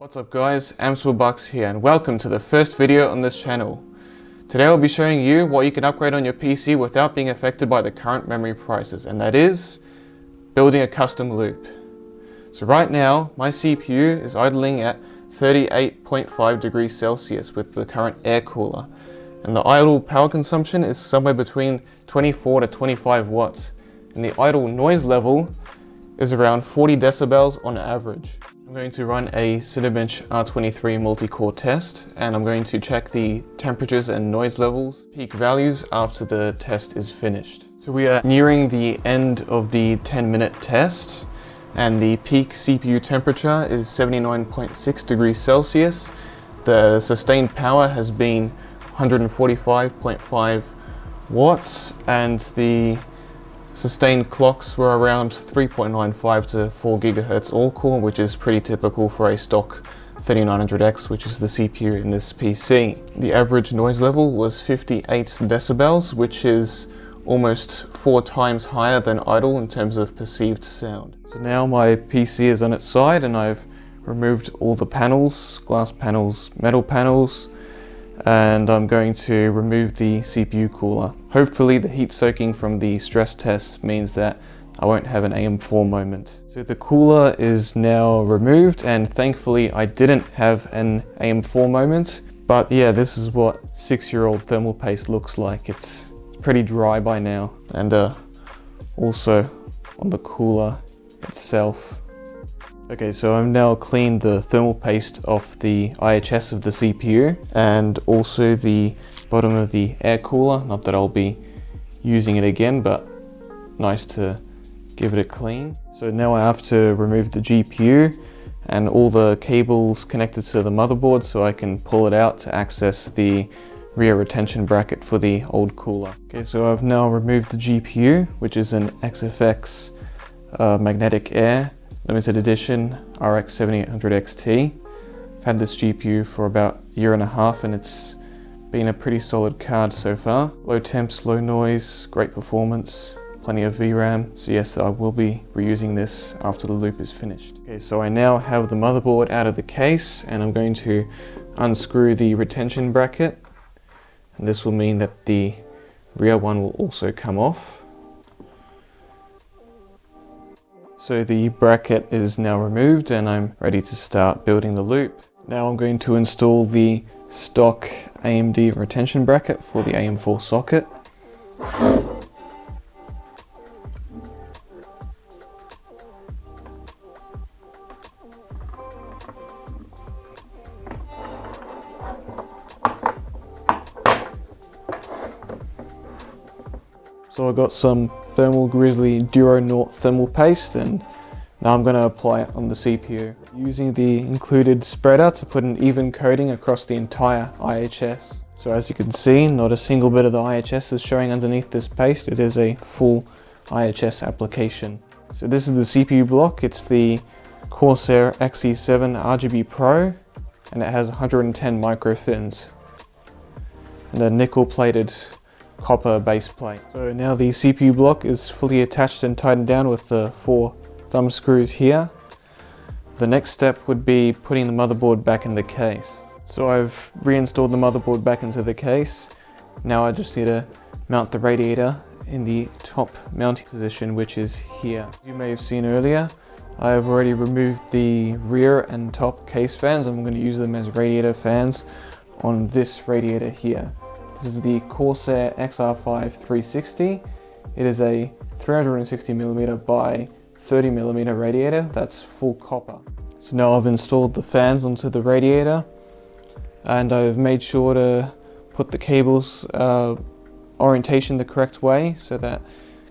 What's up guys, Bucks here and welcome to the first video on this channel. Today I'll be showing you what you can upgrade on your PC without being affected by the current memory prices, and that is building a custom loop. So right now my CPU is idling at 38.5 degrees Celsius with the current air cooler, and the idle power consumption is somewhere between 24 to 25 watts, and the idle noise level is around 40 decibels on average. I'm going to run a Cinebench R23 multi-core test, and I'm going to check the temperatures and noise levels, peak values after the test is finished. So we are nearing the end of the 10-minute test, and the peak CPU temperature is 79.6 degrees Celsius. The sustained power has been 145.5 watts, and the sustained clocks were around 3.95 to 4 gigahertz all-core, which is pretty typical for a stock 3900X, which is the CPU in this PC. The average noise level was 58 decibels, which is almost 4 times higher than idle in terms of perceived sound. So now my PC is on its side and I've removed all the panels, glass panels, metal panels, and I'm going to remove the CPU cooler. Hopefully the heat soaking from the stress test means that I won't have an AM4 moment. So the cooler is now removed, and thankfully I didn't have an AM4 moment. But yeah, this is what 6-year-old thermal paste looks like. It's pretty dry by now. And also on the cooler itself. Okay, so I've now cleaned the thermal paste off the IHS of the CPU and also the bottom of the air cooler. Not that I'll be using it again, but nice to give it a clean. So now I have to remove the GPU and all the cables connected to the motherboard so I can pull it out to access the rear retention bracket for the old cooler. Okay, so I've now removed the GPU, which is an XFX magnetic air limited edition RX 7800 XT. I've had this GPU for about a year and a half and it's been a pretty solid card so far. Low temps, low noise, great performance, plenty of VRAM. So yes, I will be reusing this after the loop is finished. Okay, so I now have the motherboard out of the case and I'm going to unscrew the retention bracket. And this will mean that the rear one will also come off. So the bracket is now removed and I'm ready to start building the loop. Now I'm going to install the stock AMD retention bracket for the AM4 socket. So I got some Thermal Grizzly Duro Nort thermal paste and now I'm going to apply it on the CPU. Using the included spreader to put an even coating across the entire IHS. So as you can see, not a single bit of the IHS is showing underneath this paste. It is a full IHS application. So this is the CPU block. It's the Corsair XE7 RGB Pro and it has 110 micro fins and a nickel plated copper base plate. So now the CPU block is fully attached and tightened down with the 4 thumb screws here. The next step would be putting the motherboard back in the case. So I've reinstalled the motherboard back into the case. Now I just need to mount the radiator in the top mounting position, which is here. As you may have seen earlier, I have already removed the rear and top case fans. I'm going to use them as radiator fans on this radiator here. This is the Corsair XR5 360. It is a 360mm by 30mm radiator that's full copper. So now I've installed the fans onto the radiator and I've made sure to put the cables orientation the correct way so that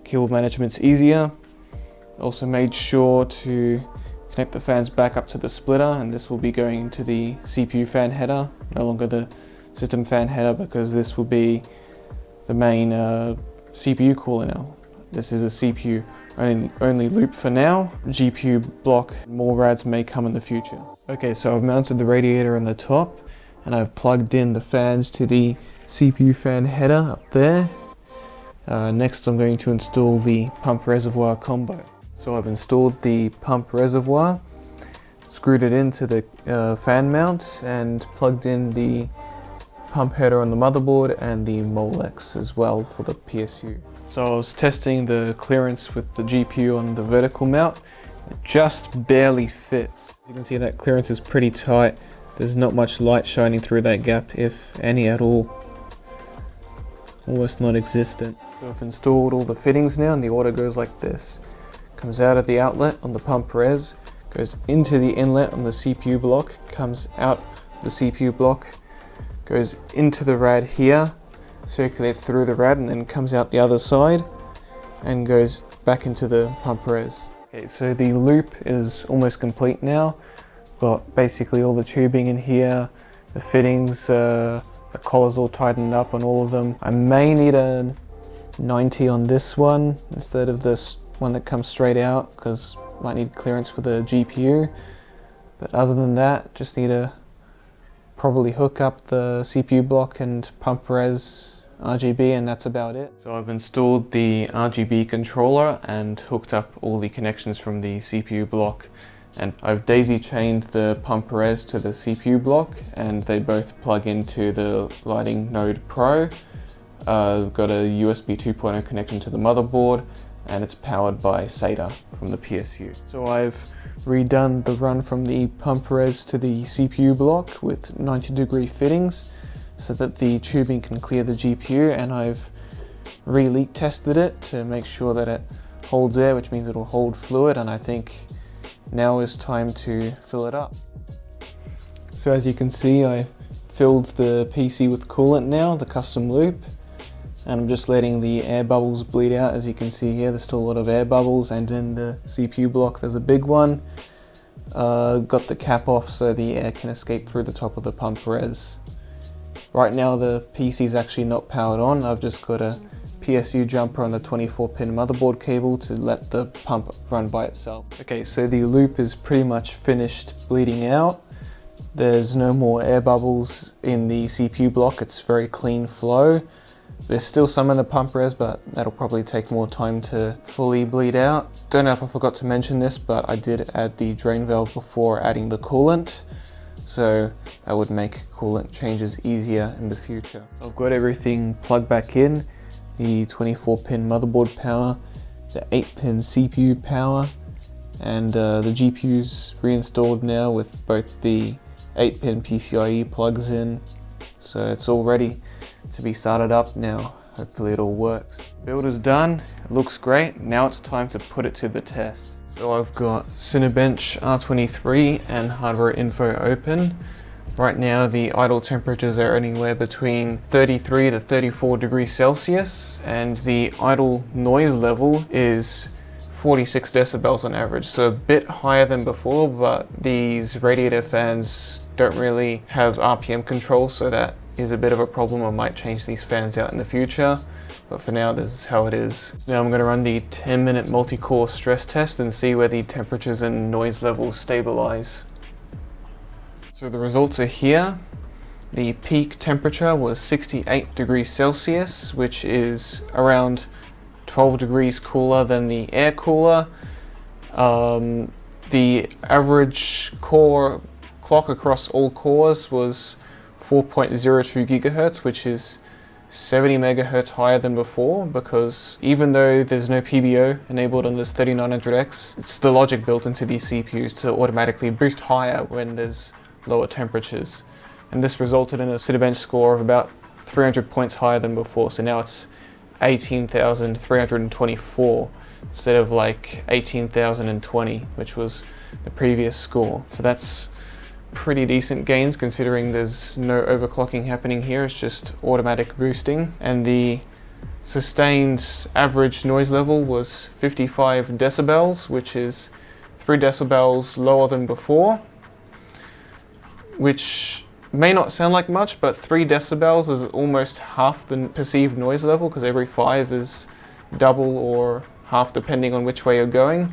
cable management's easier. Also made sure to connect the fans back up to the splitter, and this will be going into the CPU fan header, no longer the system fan header, because this will be the main CPU cooler now. This is a CPU only loop for now. GPU block, more rads may come in the future. Okay, so I've mounted the radiator on the top and I've plugged in the fans to the CPU fan header up there. Next I'm going to install the pump reservoir combo. So I've installed the pump reservoir. screwed it into the fan mount and plugged in the pump header on the motherboard and the Molex as well for the PSU. So I was testing the clearance with the GPU on the vertical mount. It just barely fits. As you can see, that clearance is pretty tight. There's not much light shining through that gap, if any at all. Almost non-existent. So I've installed all the fittings now, and the order goes like this. Comes out at the outlet on the pump res, goes into the inlet on the CPU block, comes out the CPU block, goes into the rad here, circulates through the rad, and then comes out the other side and goes back into the pump res. Okay, so the loop is almost complete now. Got basically all the tubing in here, the fittings, the collar's all tightened up on all of them. I may need a 90 on this one instead of this one that comes straight out, because might need clearance for the GPU. But other than that, just need to probably hook up the CPU block and pump res RGB, and that's about it. So I've installed the RGB controller and hooked up all the connections from the CPU block, and I've daisy chained the pump res to the CPU block, and they both plug into the Lighting Node Pro. I've got a USB 2.0 connection to the motherboard, and it's powered by SATA from the PSU. So I've redone the run from the pump res to the CPU block with 90-degree fittings so that the tubing can clear the GPU, and I've re-leak tested it to make sure that it holds air, which means it'll hold fluid, and I think now is time to fill it up. So as you can see, I filled the PC with coolant now, the custom loop, and I'm just letting the air bubbles bleed out. As you can see here, there's still a lot of air bubbles, and in the CPU block there's a big one. Got the cap off so the air can escape through the top of the pump res. Right now the PC is actually not powered on. I've just got a PSU jumper on the 24-pin motherboard cable to let the pump run by itself. Okay, so the loop is pretty much finished bleeding out. There's no more air bubbles in the CPU block. It's very clean flow. There's still some in the pump res, but that'll probably take more time to fully bleed out. Don't know if I forgot to mention this, but I did add the drain valve before adding the coolant, so that would make coolant changes easier in the future. I've got everything plugged back in, the 24-pin motherboard power, the 8-pin CPU power, and the GPU's reinstalled now with both the 8-pin PCIe plugs in, so it's all ready to be started up now. Hopefully it all works. Build is done, it looks great. Now it's time to put it to the test. So I've got Cinebench R23 and Hardware Info open. Right now the idle temperatures are anywhere between 33 to 34 degrees Celsius, and the idle noise level is 46 decibels on average, so a bit higher than before, but these radiator fans don't really have RPM control, so that is a bit of a problem. I might change these fans out in the future, but for now this is how it is. So now I'm going to run the 10-minute multi-core stress test and see where the temperatures and noise levels stabilize. So the results are here. The peak temperature was 68 degrees Celsius, which is around 12 degrees cooler than the air cooler. The average core clock across all cores was 4.02 gigahertz, which is 70 megahertz higher than before, because even though there's no PBO enabled on this 3900X, it's the logic built into these CPUs to automatically boost higher when there's lower temperatures. And this resulted in a Cinebench score of about 300 points higher than before, so now it's 18,324 instead of like 18,020, which was the previous score. So that's pretty decent gains considering there's no overclocking happening here, it's just automatic boosting. And the sustained average noise level was 55 decibels, which is 3 decibels lower than before, which may not sound like much, but 3 decibels is almost half the perceived noise level, because every 5 is double or half depending on which way you're going.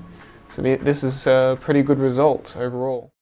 So this is a pretty good result overall.